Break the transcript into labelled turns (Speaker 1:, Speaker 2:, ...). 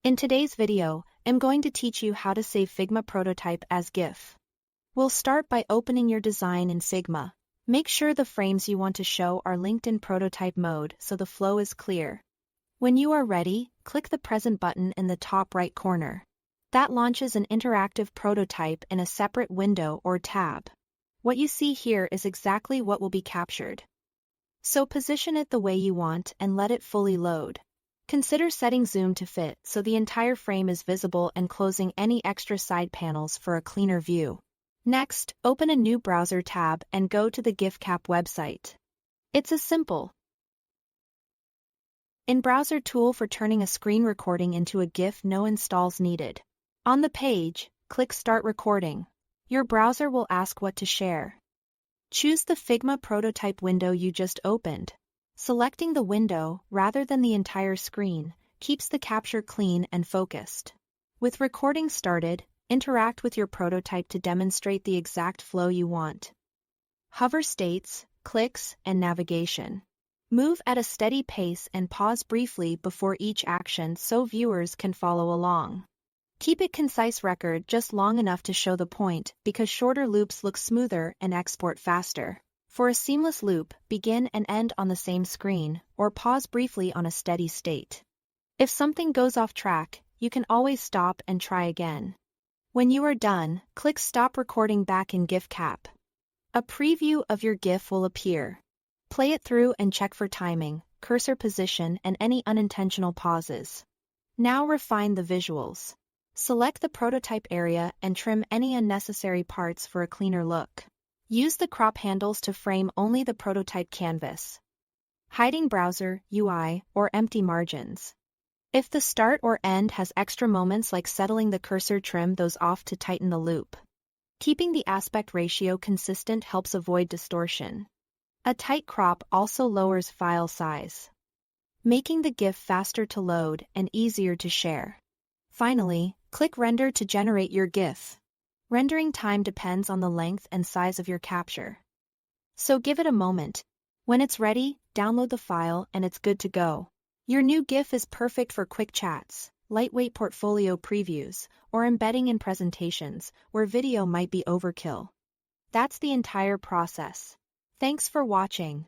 Speaker 1: In today's video, I'm going to teach you how to save Figma prototype as GIF. We'll start by opening your design in Figma. Make sure the frames you want to show are linked in prototype mode so the flow is clear. When you are ready, click the Present button in the top right corner. That launches an interactive prototype in a separate window or tab. What you see here is exactly what will be captured. So position it the way you want and let it fully load. Consider setting zoom to fit so the entire frame is visible and closing any extra side panels for a cleaner view. Next, open a new browser tab and go to the GIFcap website. It's as simple. In browser tool for turning a screen recording into a GIF, no installs needed. On the page, click Start Recording. Your browser will ask what to share. Choose the Figma prototype window you just opened. Selecting the window, rather than the entire screen, keeps the capture clean and focused. With recording started, interact with your prototype to demonstrate the exact flow you want. Hover states, clicks, and navigation. Move at a steady pace and pause briefly before each action so viewers can follow along. Keep it concise record just long enough to show the point because shorter loops look smoother and export faster. For a seamless loop, begin and end on the same screen, or pause briefly on a steady state. If something goes off track, you can always stop and try again. When you are done, click Stop Recording back in GIFcap. A preview of your GIF will appear. Play it through and check for timing, cursor position, and any unintentional pauses. Now refine the visuals. Select the prototype area and trim any unnecessary parts for a cleaner look. Use the crop handles to frame only the prototype canvas, hiding browser, UI, or empty margins. If the start or end has extra moments like settling the cursor, trim those off to tighten the loop. Keeping the aspect ratio consistent helps avoid distortion. A tight crop also lowers file size, making the GIF faster to load and easier to share. Finally, click Render to generate your GIF. Rendering time depends on the length and size of your capture. So give it a moment. When it's ready, download the file and it's good to go. Your new GIF is perfect for quick chats, lightweight portfolio previews, or embedding in presentations where video might be overkill. That's the entire process. Thanks for watching.